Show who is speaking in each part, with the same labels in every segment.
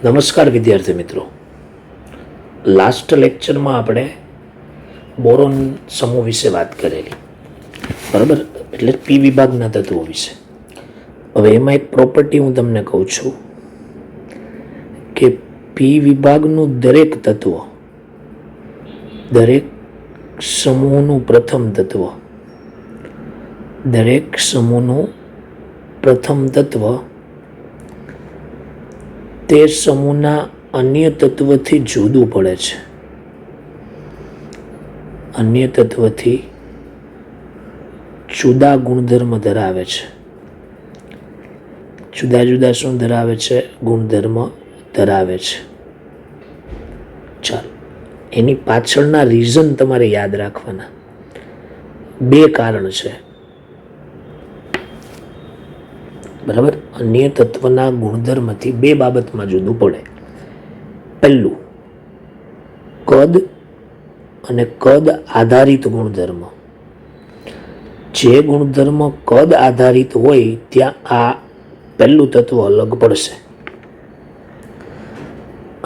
Speaker 1: નમસ્કાર વિદ્યાર્થી મિત્રો. લાસ્ટ લેક્ચરમાં આપણે બોરોન સમૂહ વિશે વાત કરેલી, બરાબર? એટલે પી વિભાગના તત્વો વિશે. હવે એમાં એક પ્રોપર્ટી હું તમને કહું છું કે પી વિભાગનું દરેક તત્વ, દરેક સમૂહનું પ્રથમ તત્વ, દરેક સમૂહનું પ્રથમ તત્વ તે સમૂહના અન્ય તત્વથી જુદું પડે છે. અન્ય તત્વથી જુદા ગુણધર્મ ધરાવે છે. જુદા જુદા શું ધરાવે છે? ગુણધર્મ ધરાવે છે. ચાલો, એની પાછળના રીઝન તમારે યાદ રાખવાના. બે કારણ છે, બરાબર? અન્ય તત્વના ગુણધર્મથી બે બાબતમાં જુદું પડે. પહેલું, કદ અને કદ આધારિત ગુણધર્મ. જે ગુણધર્મ કદ આધારિત હોય ત્યાં આ પહેલું તત્વ અલગ પડશે.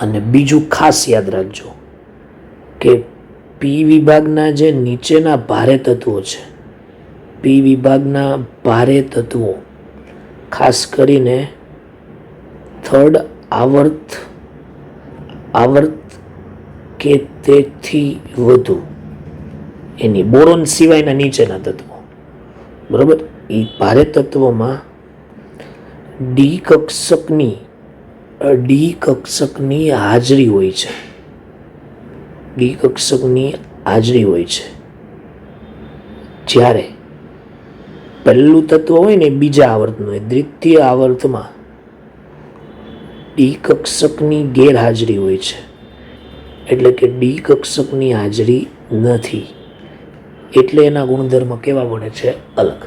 Speaker 1: અને બીજું ખાસ યાદ રાખજો કે પી વિભાગના જે નીચેના ભારે તત્વો છે, પી વિભાગના ભારે તત્વો, ખાસ કરીને થર્ડ આવર્ત કે તેથી વધુ, એની બોરોન સિવાયના નીચેના તત્વો, બરાબર? એ ભારે તત્વોમાં ડી કક્ષકની હાજરી હોય છે. ડી કક્ષકની હાજરી હોય છે. જ્યારે પહેલું તત્વ હોય ને બીજા આવર્તનું હોય, દ્વિતીય આવર્તમાં ડી કક્ષકની ગેરહાજરી હોય છે. એટલે કે ડી કક્ષકની હાજરી નથી, એટલે એના ગુણધર્મ કેવા પડે છે? અલગ.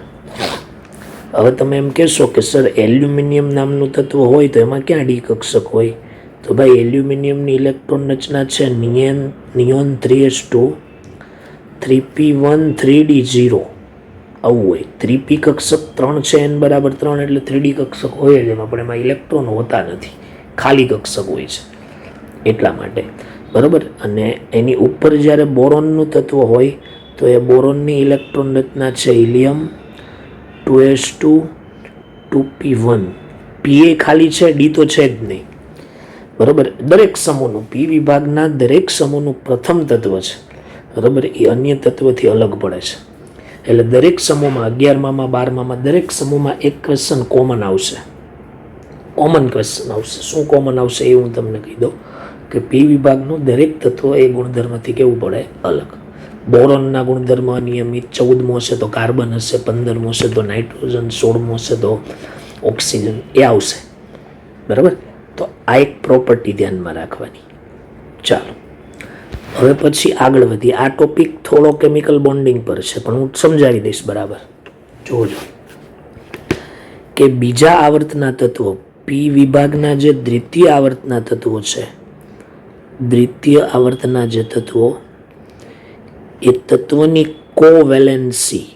Speaker 1: હવે તમે એમ કહેશો કે સર એલ્યુમિનિયમ નામનું તત્વ હોય તો એમાં ક્યાં ડી કક્ષક હોય? તો ભાઈ, એલ્યુમિનિયમની ઇલેક્ટ્રોન રચના છે નિયોન 3s2 3p1 3d0. આવું હોય. 3p કક્ષક 3 છે, n બરાબર 3, એટલે 3d કક્ષક હોય જ એમાં, પણ એમાં ઇલેક્ટ્રોન હોતા નથી, ખાલી કક્ષક હોય છે એટલા માટે, બરાબર? અને એની ઉપર જ્યારે બોરોનનું તત્વ હોય તો એ બોરોનની ઇલેક્ટ્રોન રચના છે હિલિયમ 2s2 2p1. પી એ ખાલી છે, ડી તો છે જ નહીં, બરાબર? દરેક સમૂહનું, પી વિભાગના દરેક સમૂહનું પ્રથમ તત્વ છે, બરાબર? એ અન્ય તત્વથી અલગ પડે છે. એટલે દરેક સમૂહમાં 11માં 12માં દરેક સમૂહમાં એક ક્વેશ્ચન કોમન આવશે. કોમન ક્વેશ્ચન આવશે. શું કોમન આવશે એ હું તમને કહી દઉં કે પી વિભાગનું દરેક તત્વ એ ગુણધર્મથી કેવું પડે? અલગ. બોરોનના ગુણધર્મ અનિયમિત, 14મો હશે તો કાર્બન હશે, 15મો હશે તો નાઇટ્રોજન, 16મો હશે તો ઓક્સિજન, એ આવશે, બરાબર? તો આ એક પ્રોપર્ટી ધ્યાનમાં રાખવાની. ચાલો, હવે પછી આગળ વધીએ. આ ટોપિક થોડો કેમિકલ બોન્ડિંગ પર છે, પણ હું સમજાવી દઈશ, બરાબર? જોજો કે બીજા આવર્તના તત્વો, પી વિભાગના જે દ્વિતીય આવર્તના તત્વો છે, દ્વિતીય આવર્તના જે તત્વો, એ તત્વની કોવેલેન્સી,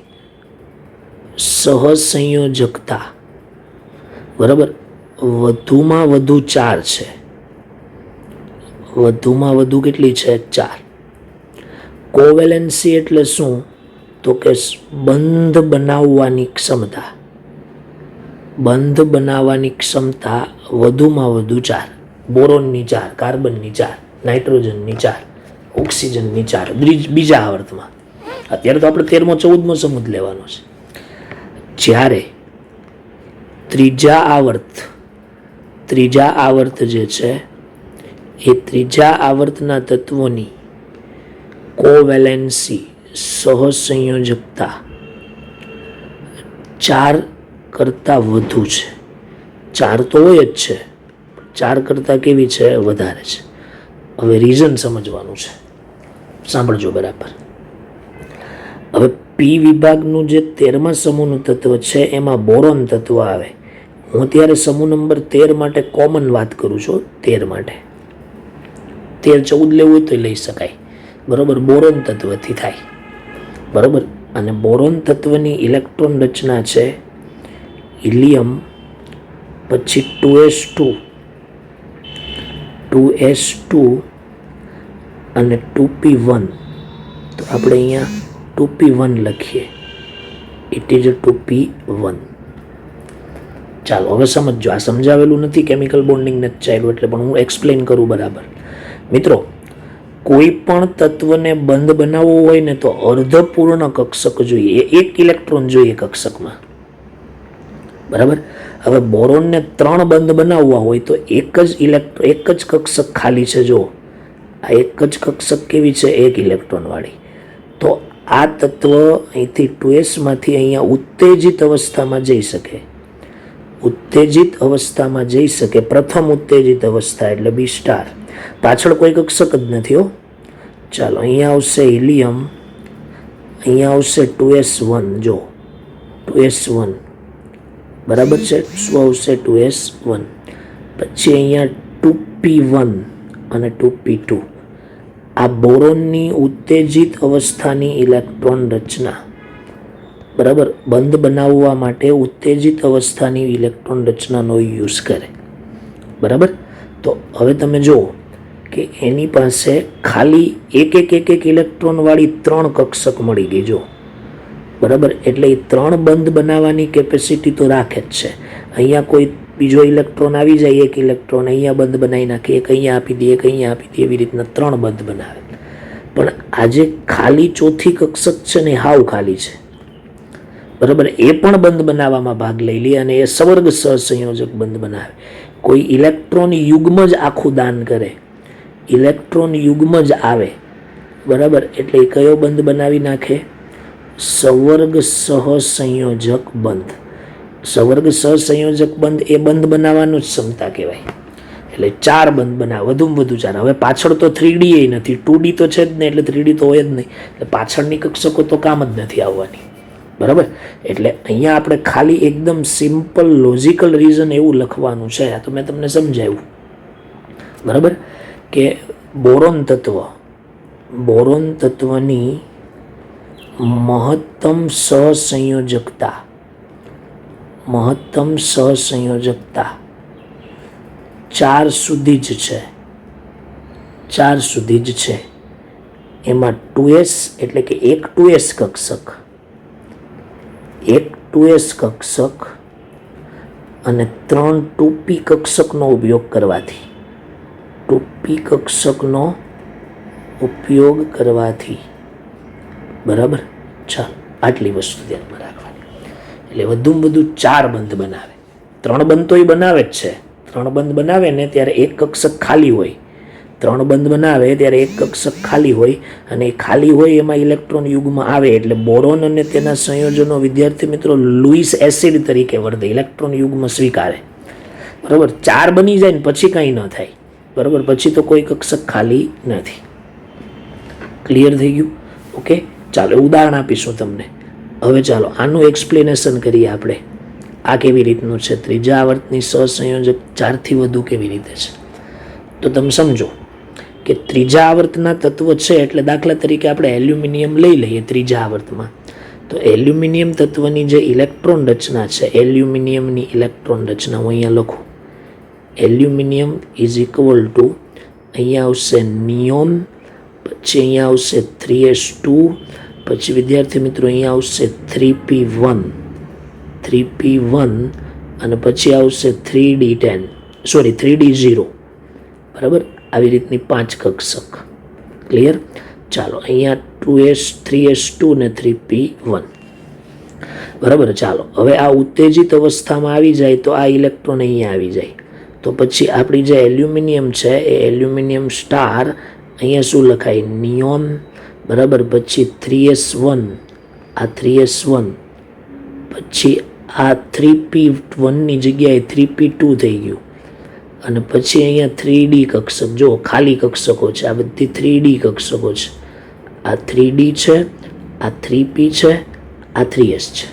Speaker 1: સહસંયોજકતા, બરાબર, વધુમાં વધુ 4 છે. વધુમાં વધુ કેટલી છે? 4. કોવેલેન્સી એટલે શું? તો કે બંધ બનાવવાની ક્ષમતા. બંધ બનાવવાની ક્ષમતા વધુમાં વધુ 4. બોરોનની 4, કાર્બનની 4, નાઇટ્રોજનની 4, ઓક્સિજનની 4, બીજા આવર્તમાં. અત્યારે તો આપણે 13મો 14મો સમૂહ લેવાનો છે. જ્યારે ત્રીજા આવર્ત જે છે, એ ત્રીજા આવર્તના તત્વોની કોવેલેન્સી, સહસંયોજકતા 4 કરતાં વધુ છે. 4 તો હોય જ છે, 4 કરતાં કેવી છે? વધારે છે. હવે રીઝન સમજવાનું છે, સાંભળજો બરાબર. હવે પી વિભાગનું જે 13મા સમૂહનું તત્વ છે એમાં બોરોન તત્વ આવે. હું અત્યારે સમૂહ નંબર 13 માટે કોમન વાત કરું છું. 13 માટે 13 14 લેવું હોય તો લઈ શકાય, બરાબર? બોરોન તત્વથી થાય, બરાબર? અને બોરોન તત્વની ઇલેક્ટ્રોન રચના છે હિલિયમ, પછી 2s2 2s2 અને 2p1, તો આપણે અહીંયા 2p1 લખીએ, ઇટ ઇઝ 2p1. ચાલો હવે સમજો, આ સમજાવેલું નથી, કેમિકલ બોન્ડિંગ નથી ચાલ્યું એટલે, પણ હું એક્સપ્લેન કરું બરાબર. મિત્રો, કોઈ પણ તત્વને બંધ બનાવવો હોય ને તો અર્ધપૂર્ણ કક્ષક જોઈએ, એક ઇલેક્ટ્રોન જોઈએ કક્ષકમાં, બરાબર. હવે બોરોનને 3 બંધ બનાવવા હોય તો એક જ કક્ષક ખાલી છે. જો આ એક જ કક્ષક કેવી છે, 1 ઇલેક્ટ્રોન વાળી. તો આ તત્વ અહીંથી 2s માંથી અહીંયા ઉત્તેજિત અવસ્થામાં જઈ શકે, ઉત્તેજિત અવસ્થામાં જઈ શકે. પ્રથમ ઉત્તેજિત અવસ્થા એટલે B સ્ટાર. પાછળ કોઈ કક્ષક જ નથી હો. ચાલો અહીંયા આવશે હિલિયમ, અહીંયા આવશે 2s1. જો 2s1 બરાબર છે, શું આવશે 2s1. પછી અહીંયા 2p1 અને 2p2. આ બોરોનની ઉત્તેજિત અવસ્થાની ઇલેક્ટ્રોન રચના, બરાબર, બંધ બનાવવા માટે ઉત્તેજિત અવસ્થાની ઇલેક્ટ્રોન રચનાનો યુઝ કરે, બરાબર. તો હવે તમે જુઓ કે એની પાસે ખાલી એક ઇલેક્ટ્રોન વાળી 3 કક્ષક મળી ગઈ. જો બરાબર, એટલે એ 3 બંધ બનાવવાની કેપેસિટી તો રાખે જ છે. અહીંયા કોઈ બીજો ઇલેક્ટ્રોન આવી જાય, 1 ઇલેક્ટ્રોન અહીંયા બંધ બનાવી નાખે, એક અહીંયા આપી દે, એક અહીંયા આપી દે, એવી રીતના 3 બંધ બનાવે. પણ આજે ખાલી ચોથી કક્ષક છે ને, હાવ ખાલી છે, બરાબર, એ પણ બંધ બનાવવામાં ભાગ લઈ લે અને એ સવર્ગ સહસંયોજક બંધ બનાવે. કોઈ ઇલેક્ટ્રોન યુગ્મ જ આખું દાન કરે, ઇલેક્ટ્રોન યુગ્મ જ આવે, બરાબર, એટલે એ કયો બંધ બનાવી નાખે, સવર્ગ સહસંયોજક બંધ. સવર્ગ સહસંયોજક બંધ એ બંધ બનાવવાનું જ ક્ષમતા કહેવાય. એટલે 4 બંધ બનાવે, વધુમાં વધુ 4. હવે પાછળ તો 3D એ નથી, 2D તો છે જ નહીં, એટલે 3D તો હોય જ નહીં, એટલે પાછળની કક્ષકો તો કામ જ નથી આવવાની, બરાબર. એટલે અહીંયા આપણે ખાલી એકદમ સિમ્પલ લોજિકલ રીઝન એવું લખવાનું છે, તો મેં તમને સમજાવ્યું, બરાબર, કે બોરોન તત્વની મહત્તમ સહસંયોજકતા 4 સુધી જ છે, 4 સુધી જ છે. એમાં 2s એટલે કે એક 2s કક્ષક અને 3 2p કક્ષકનો ઉપયોગ કરવાથી, 2p કક્ષકનો ઉપયોગ કરવાથી, બરાબર. ચાલો આટલી વસ્તુ ધ્યાનમાં રાખવાની. એટલે વધુમાં વધુ 4 બંધ બનાવે. 3 બંધ તો એ બનાવે જ છે. 3 બંધ બનાવે ને ત્યારે એક કક્ષક ખાલી હોય, 3 બંધ બનાવે ત્યારે એક કક્ષક ખાલી હોય, અને એ ખાલી હોય એમાં ઇલેક્ટ્રોન યુગમાં આવે એટલે બોરોન અને તેના સંયોજનો વિદ્યાર્થી મિત્રો લુઈસ એસિડ તરીકે વર્તે, ઇલેક્ટ્રોન યુગમાં સ્વીકારે, બરાબર. 4 બની જાય ને પછી કંઈ ન થાય, બરાબર, પછી તો કોઈ કક્ષક ખાલી નથી. ક્લિયર થઈ ગયું? ઓકે, ચાલો ઉદાહરણ આપીશું તમને. હવે ચાલો આનું એક્સપ્લેનેશન કરીએ આપણે. આ કેવી રીતનું છે, ત્રીજા આવર્તની સહસંયોજક 4 થી વધુ કેવી રીતે છે. તો તમે સમજો કે ત્રીજા આવર્તના તત્વ છે, એટલે દાખલા તરીકે આપણે એલ્યુમિનિયમ લઈ લઈએ ત્રીજા આવર્તમાં. તો એલ્યુમિનિયમ તત્વની જે ઇલેક્ટ્રોન રચના છે, એલ્યુમિનિયમની ઇલેક્ટ્રોન રચના હું અહીંયા લખું. એલ્યુમિનિયમ ઇઝ ઇક્વલ ટુ, અહીંયા આવશે નિયોન, પછી અહીંયા આવશે 3s2, પછી વિદ્યાર્થી મિત્રો અહીંયા આવશે 3p1 અને પછી આવશે 3d0, બરાબર. આવી રીતની 5 કક્ષક. ક્લિયર? ચાલો અહીંયા 2s 3s2 ને 3p1, બરાબર. ચાલો હવે આ ઉત્તેજિત અવસ્થામાં આવી જાય તો આ ઇલેક્ટ્રોન અહીંયા આવી જાય, તો પછી આપણી જે એલ્યુમિનિયમ છે એ એલ્યુમિનિયમ સ્ટાર અહીંયા શું લખાય, નિયોન, બરાબર. પછી 3s1, આ 3s1, પછી આ 3p1ની જગ્યાએ 3p2 થઈ ગયું, અને પછી અહીંયા 3d કક્ષક. જો ખાલી કક્ષકો છે, આ બધી 3d કક્ષકો છે. આ 3d છે, આ 3p છે, આ 3s છે.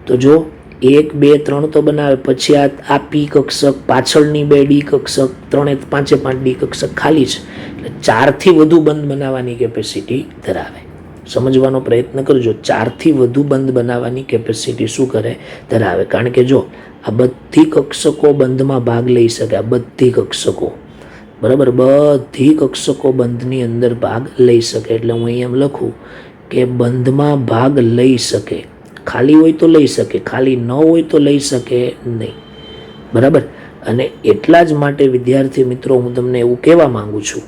Speaker 1: તો જો 1 2 3 તો બનાવે, પછી આ p કક્ષક, પાછળની 2 d કક્ષક, 3 5 5 d કક્ષક ખાલી છે, એટલે 4 થી વધુ બંધ બનાવવાની કેપેસિટી ધરાવે. સમજવાનો પ્રયત્ન કરજો. 4 થી વધુ બંધ બનાવવાની કેપેસિટી શું કરે, ધરાવે. કારણ કે જો આ બધી કક્ષકો બંધમાં ભાગ લઈ શકે, આ બધી કક્ષકો બરાબર, બધી કક્ષકો બંધની અંદર ભાગ લઈ શકે. એટલે હું અહીં એમ લખું કે બંધમાં ભાગ લઈ શકે. ખાલી હોય તો લઈ શકે, ખાલી ન હોય તો લઈ શકે નહીં. બરાબર. અને એટલા જ માટે વિદ્યાર્થી મિત્રો હું તમને એવું કહેવા માંગુ છું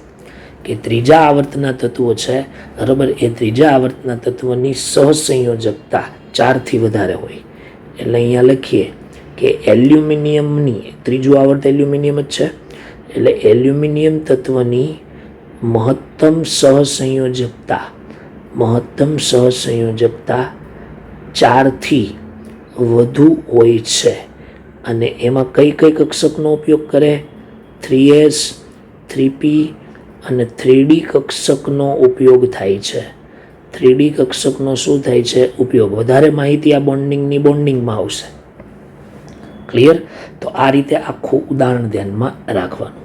Speaker 1: કે ત્રીજા આવર્તના તત્વો છે, બરાબર, એ ત્રીજા આવર્તના તત્વની સહસંયોજકતા 4થી વધારે હોય. એટલે અહીંયા લખીએ કે એલ્યુમિનિયમની ત્રીજું આવર્ત એલ્યુમિનિયમ જ છે, એટલે એલ્યુમિનિયમ તત્વની મહત્તમ સહસંયોજકતા 4થી વધુ હોય છે. અને એમાં કઈ કઈ કક્ષકનો ઉપયોગ કરે? 3s, 3p અને 3d કક્ષકનો ઉપયોગ થાય છે. 3d કક્ષકનો શું થાય છે? ઉપયોગ. વધારે માહિતી આ બોન્ડિંગમાં આવશે. ક્લિયર? તો આ રીતે આખું ઉદાહરણ ધ્યાનમાં રાખવાનું.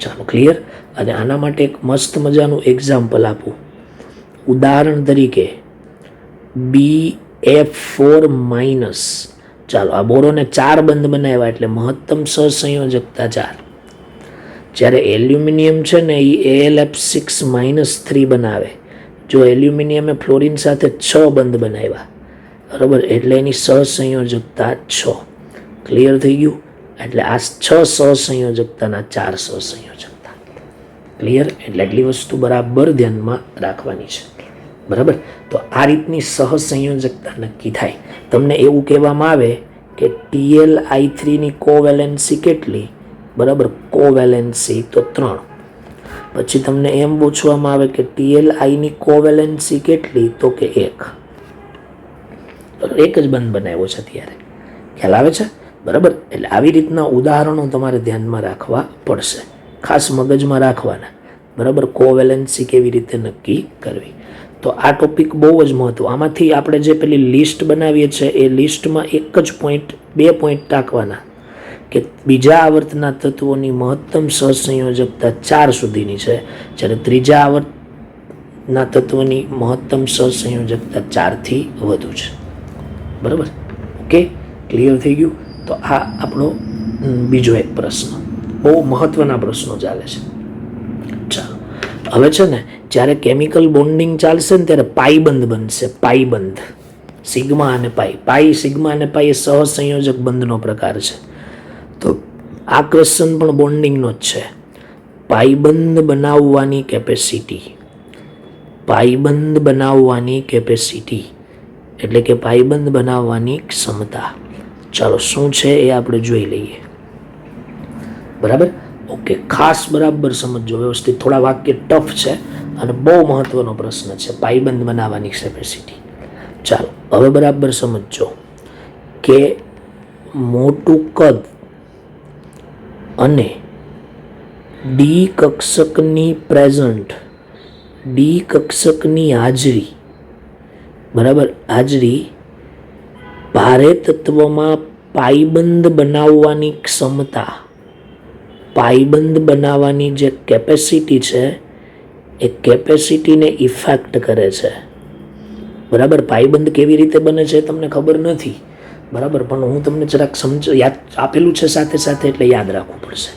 Speaker 1: ચાલો, ક્લિયર? અને આના માટે એક મસ્ત મજાનું એક્ઝામ્પલ આપું. ઉદાહરણ તરીકે BF4-, ચાલો આ બોરોને 4 બંધ બનાવ્યા એટલે મહત્તમ સહસંયોજકતા 4. જ્યારે એલ્યુમિનિયમ છે ને એ AlF6-3 બનાવે. જો એલ્યુમિનિયમે ફ્લોરિન સાથે 6 બંધ બનાવ્યા, બરાબર, એટલે એની સહસંયોજકતા 6. ક્લિયર થઈ ગયું? એટલે આ 6 સહસંયોજકતાના 4 સહસંયોજકતા. ક્લિયર? એટલે એટલી વસ્તુ બરાબર ધ્યાનમાં રાખવાની છે. બરાબર. તો આ રીતની સહસંયોજકતા નક્કી થાય. તમને એવું કહેવામાં આવે કે TlI3ની કોવેલેન્સી કેટલી? બરાબર, કોવેલેન્સી તો 3. પછી તમને એમ પૂછવામાં આવે કે TlIની કોવેલેન્સી કેટલી? તો કે 1. એક જ બંધ બનાવ્યો છે અત્યારે. ખ્યાલ આવે છે? બરાબર. એટલે આવી રીતના ઉદાહરણો તમારે ધ્યાનમાં રાખવા પડશે, ખાસ મગજમાં રાખવાના. બરાબર, કોવેલેન્સી કેવી રીતે નક્કી કરવી. તો આ ટોપિક બહુ જ મહત્વ. આમાંથી આપણે જે પેલી લિસ્ટ બનાવીએ છીએ એ લિસ્ટમાં એક જ પોઈન્ટ, 2 પોઈન્ટ ટાંકવાના કે બીજા આવર્તના તત્વોની મહત્તમ સહસંયોજકતા 4 સુધીની છે, જ્યારે ત્રીજા આવર્તના તત્વની મહત્તમ સહસંયોજકતા 4થી વધુ છે. બરાબર, ઓકે, ક્લિયર થઈ ગયું? તો આ આપણો બીજો એક પ્રશ્ન, બહુ મહત્વના પ્રશ્નો ચાલે છે. ચાલો, હવે છે ને જ્યારે કેમિકલ બોન્ડિંગ ચાલશે ને ત્યારે પાઈબંધ બનશે. પાઈબંધ, સિગ્મા અને પાઈ, સિગ્મા અને પાઈ એ સહસંયોજક બંધનો પ્રકાર છે. તો આ ક્વેશ્ચન પણ બોન્ડિંગનો જ છે. પાઈબંધ બનાવવાની કેપેસિટી એટલે કે પાઈબંધ બનાવવાની ક્ષમતા. ચાલો, શું છે એ આપણે જોઈ લઈએ. બરાબર, ઓકે, ખાસ બરાબર સમજો વ્યવસ્થિત. થોડા વાક્ય ટફ છે અને બહુ મહત્વનો પ્રશ્ન છે, પાઈબંધ બનાવવાની કેપેસિટી. ચાલો, હવે બરાબર સમજો કે મોટું કદ અને ડી કક્ષકની પ્રેઝન્ટ, ડી કક્ષકની હાજરી, બરાબર, હાજરી ભારે તત્વમાં પાઈબંધ બનાવવાની ક્ષમતા, પાઈબંધ બનાવવાની જે કેપેસિટી છે એ કેપેસિટીને ઇફેક્ટ કરે છે. બરાબર, પાઈબંધ કેવી રીતે બને છે તમને ખબર નથી, બરાબર, પણ હું તમને જરાક યાદ આપેલું છે સાથે સાથે, એટલે યાદ રાખવું પડશે.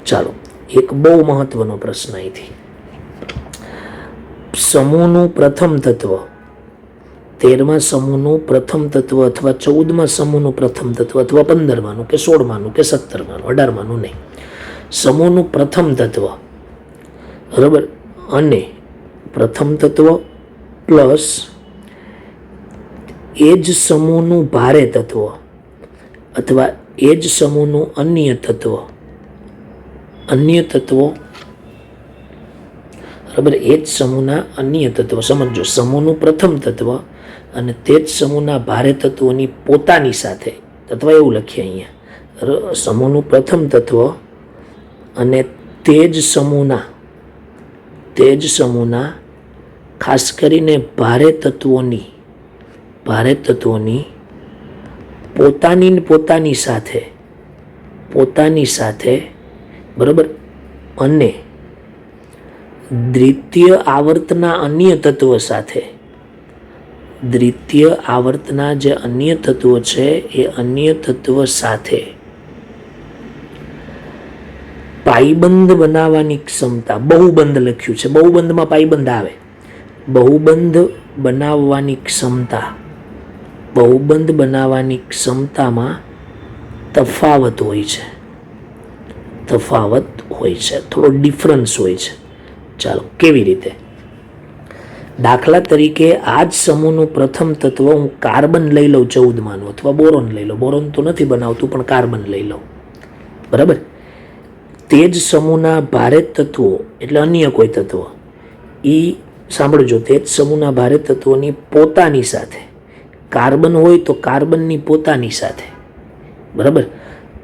Speaker 1: ચાલો, એક બહુ મહત્વનો પ્રશ્ન અહીંથી. સમૂહનું પ્રથમ તત્વ, 13મા સમૂહનું પ્રથમ તત્વ અથવા 14મા સમૂહનું પ્રથમ તત્વ અથવા 15માનું કે 16માનું કે 17માનું, 18માનું નહીં, સમૂહનું પ્રથમ તત્વ, બરાબર, અને પ્રથમ તત્વ પ્લસ એ જ સમૂહનું ભારે તત્વ અથવા એ જ સમૂહનું અન્ય તત્વો, બરાબર, એ જ સમૂહના અન્ય તત્વો. સમજો, સમૂહનું પ્રથમ તત્વ અને તે જ સમૂહના ભારે તત્વોની પોતાની સાથે, અથવા એવું લખીએ અહીંયા, સમૂહનું પ્રથમ તત્વ અને તે જ સમૂહના ખાસ કરીને ભારે તત્વોની પોતાની સાથે, બરાબર, અને દ્વિતીય આવર્તના અન્ય તત્વો સાથે, દ્વિતીય આવર્તના જે અન્ય તત્વો છે એ અન્ય તત્વ સાથે પાઈબંધ બનાવવાની ક્ષમતા, બહુબંધ લખ્યું છે, બહુબંધમાં પાઈબંધ આવે, બહુબંધ બનાવવાની ક્ષમતા, બહુબંધ બનાવવાની ક્ષમતામાં તફાવત હોય છે, તફાવત હોય છે, થોડો ડિફરન્સ હોય છે. ચાલો, કેવી રીતે? દાખલા તરીકે આ જ સમૂહનું પ્રથમ તત્વ હું કાર્બન લઈ લઉં 14માનું, અથવા બોરોન લઈ લઉં. બોરોન તો નથી બનાવતું, પણ કાર્બન લઈ લઉં. બરાબર? તે જ સમૂહના ભારે તત્વો, એટલે અન્ય કોઈ તત્વ, એ સાંભળજો, તે જ સમૂહના ભારે તત્વોની પોતાની સાથે, કાર્બન હોય તો કાર્બનની પોતાની સાથે. બરાબર?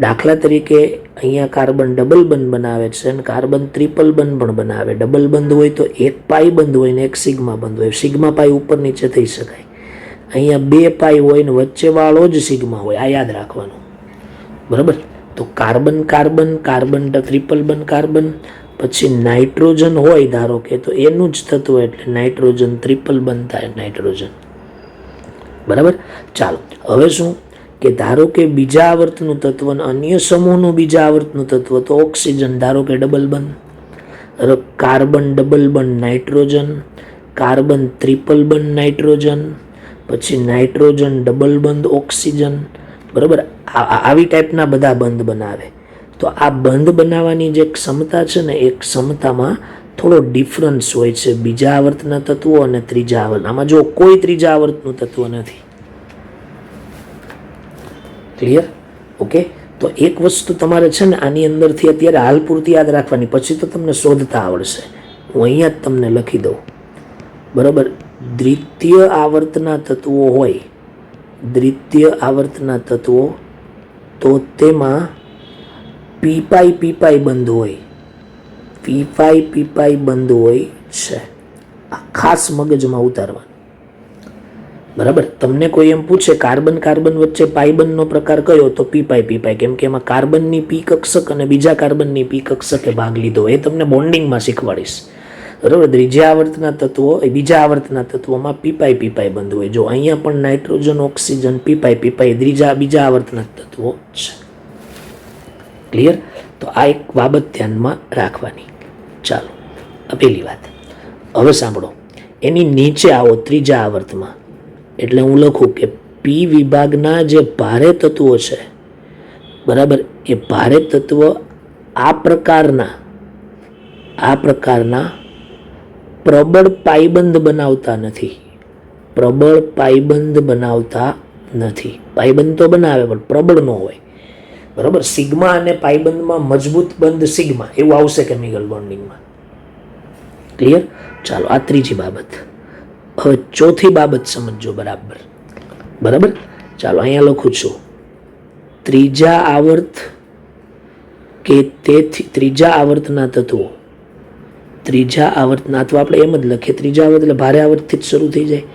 Speaker 1: દાખલા તરીકે અહીંયા કાર્બન ડબલ બંધ બનાવે છે અને કાર્બન ટ્રિપલ બંધ પણ બનાવે. ડબલ બંધ હોય તો એક પાઈ બંધ હોય ને એક સિગ્મા બંધ હોય. સિગ્મા પાઈ ઉપર નીચે થઈ શકાય. અહીંયા 2 પાઈ હોય ને વચ્ચે વાળો જ સિગ્મા હોય. આ યાદ રાખવાનું. બરાબર? તો કાર્બન કાર્બન, કાર્બન ટ્રિપલ બંધ કાર્બન, પછી નાઇટ્રોજન હોય ધારો કે, તો એનું જ તત્વ એટલે નાઇટ્રોજન ટ્રિપલ બંધ થાય નાઇટ્રોજન. બરાબર? ચાલો, હવે શું કે ધારો કે બીજા આવર્તનું તત્વ અને અન્ય સમૂહનું બીજા આવર્તનું તત્વ, તો ઓક્સિજન ધારો કે ડબલ બંધ, કાર્બન ડબલ બંધ નાઇટ્રોજન, કાર્બન ટ્રિપલ બંધ નાઇટ્રોજન, પછી નાઇટ્રોજન ડબલ બંધ ઓક્સિજન. બરાબર? આવી ટાઈપના બધા બંધ બનાવે. તો આ બંધ બનાવવાની જે ક્ષમતા છે ને, એ ક્ષમતામાં થોડો ડિફરન્સ હોય છે બીજા આવર્તના તત્વો અને ત્રીજા આવર્ત. આમાં જો કોઈ ત્રીજા આવર્તનું તત્વ નથી. ક્લિયર? ઓકે. તો એક વસ્તુ તમારે છે ને આની અંદરથી અત્યારે હાલ પૂરતી યાદ રાખવાની, પછી તો તમને શોધતા આવડશે. હું અહીંયા જ તમને લખી દઉં. બરાબર? દ્વિતીય આવર્તના તત્વો હોય, દ્વિતીય આવર્તના તત્વો, તો તેમાં પીપાઈ બંધ હોય, પીપાઈ બંધ હોય છે. આ ખાસ મગજમાં ઉતારવાનું. બરાબર? તમને કોઈ એમ પૂછે કાર્બન કાર્બન વચ્ચે પાઈબંધનો પ્રકાર કયો, તો પીપાઈ, કેમ કે એમાં કાર્બનની પી કક્ષક અને બીજા કાર્બનની પી કક્ષકે ભાગ લીધો. એ તમને બોન્ડિંગમાં શીખવાડીશ. બરાબર? ત્રીજા આવર્તના તત્વો, એ બીજા આવર્તના તત્વોમાં પીપાઈ બંધ હોય. જો અહીંયા પણ નાઇટ્રોજન, ઓક્સિજન, પીપાઈ બીજા આવર્તના તત્વો છે. ક્લિયર? તો આ એક બાબત ધ્યાનમાં રાખવાની. ચાલો, આ પહેલી વાત. હવે સાંભળો, એની નીચે આવો ત્રીજા આવર્તમાં, એટલે હું લખું કે પી વિભાગના જે ભારે તત્વો છે, બરાબર, એ ભારે તત્વ આ પ્રકારના પ્રબળ પાઈબંધ બનાવતા નથી. પ્રબળ પાઈબંધ બનાવતા નથી. પાઈબંધ તો બનાવે પણ પ્રબળ ન હોય. બરાબર? સિગ્મા અને પાઈબંધમાં મજબૂત બંધ સિગ્મા એવું આવશે કેમિકલ બોન્ડિંગમાં. ક્લિયર? ચાલો, આ ત્રીજી બાબત. હવે ચોથી બાબત સમજો બરાબર. બરાબર? ચાલો, અહીંયા લખું છું ત્રીજા આવર્ત કે તેથી ત્રીજા આવર્તના તત્વો, ત્રીજા આવર્તના, અથવા આપણે એમ જ લખીએ ત્રીજા આવર્ત એટલે ભારે આવર્તથી જ શરૂ થઈ જાય.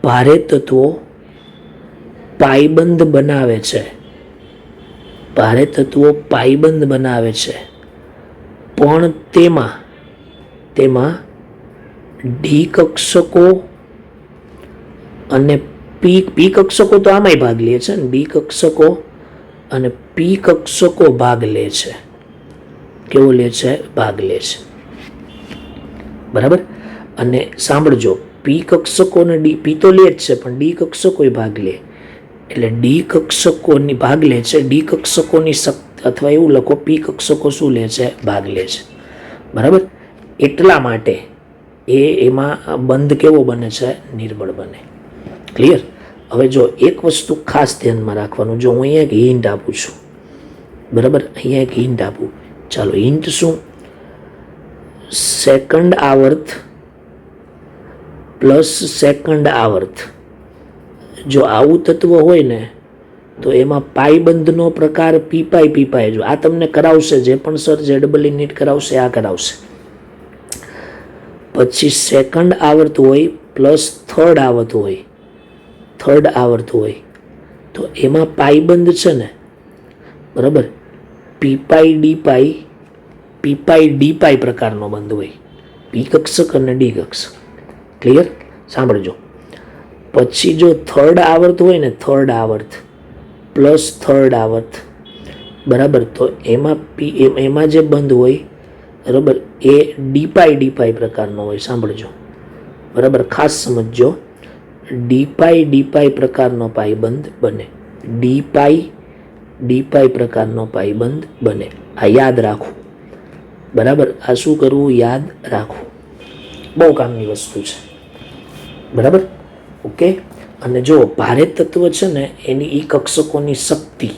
Speaker 1: ભારે તત્વો પાઈબંધ બનાવે છે, ભારે તત્વો પાઈબંધ બનાવે છે, પણ તેમાં ડી કક્ષકો અને પી કક્ષકો તો આમાંય ભાગ લે છે ને, ડી કક્ષકો અને પી કક્ષકો ભાગ લે છે. કેવો લે છે? ભાગ લે છે. બરાબર? અને સાંભળજો, પી કક્ષકો ને પી તો લે જ છે, પણ ડી કક્ષકો ભાગ લે. એટલે ડી કક્ષકોની ભાગ લે છે. ડી કક્ષકોની શક્તિ, અથવા એવું લખો પી કક્ષકો શું લે છે? ભાગ લે છે. બરાબર? એટલા માટે એમાં બંધ કેવો બને છે? નિર્બળ બને. ક્લિયર? હવે જો એક વસ્તુ ખાસ ધ્યાનમાં રાખવાનું, જો હું અહીંયા એક હિન્ટ આપું છું, બરાબર, અહીંયા એક હિન્ટ આપું. ચાલો, હિન્ટ શું? સેકન્ડ આવર્ત પ્લસ સેકન્ડ આવર્ત, જો આવું તત્વ હોય ને, તો એમાં પાઈબંધનો પ્રકાર પીપાઈ. જો આ તમને કરાવશે, જે પણ સર ZEE નીટ કરાવશે આ કરાવશે. પછી સેકન્ડ આવર્ત હોય પ્લસ થર્ડ આવર્ત હોય, તો એમાં પાઈબંધ છે ને, બરાબર, પીપાઈ ડી પ્રકારનો બંધ હોય. પી કક્ષક અને ડી કક્ષક. ક્લિયર? સાંભળજો. પછી જો થર્ડ આવર્ત હોય ને, થર્ડ આવર્ત પ્લસ થર્ડ આવર્ત, બરાબર. તો એમાં એમાં જે બંધ હોય બરાબર એ ડી પાઈ પ્રકારનો હોય. સાંભળજો બરાબર, ખાસ સમજજો. ડી પાઈ પ્રકારનો પાઈબંધ બને. ડી પાઈ પ્રકારનો પાઈબંધ બને. આ યાદ રાખવું બરાબર. આ શું કરવું? યાદ રાખવું. બહુ કામની વસ્તુ છે બરાબર. ઓકે. અને જો ભારે તત્વ છે ને એની ઈ કક્ષકોની શક્તિ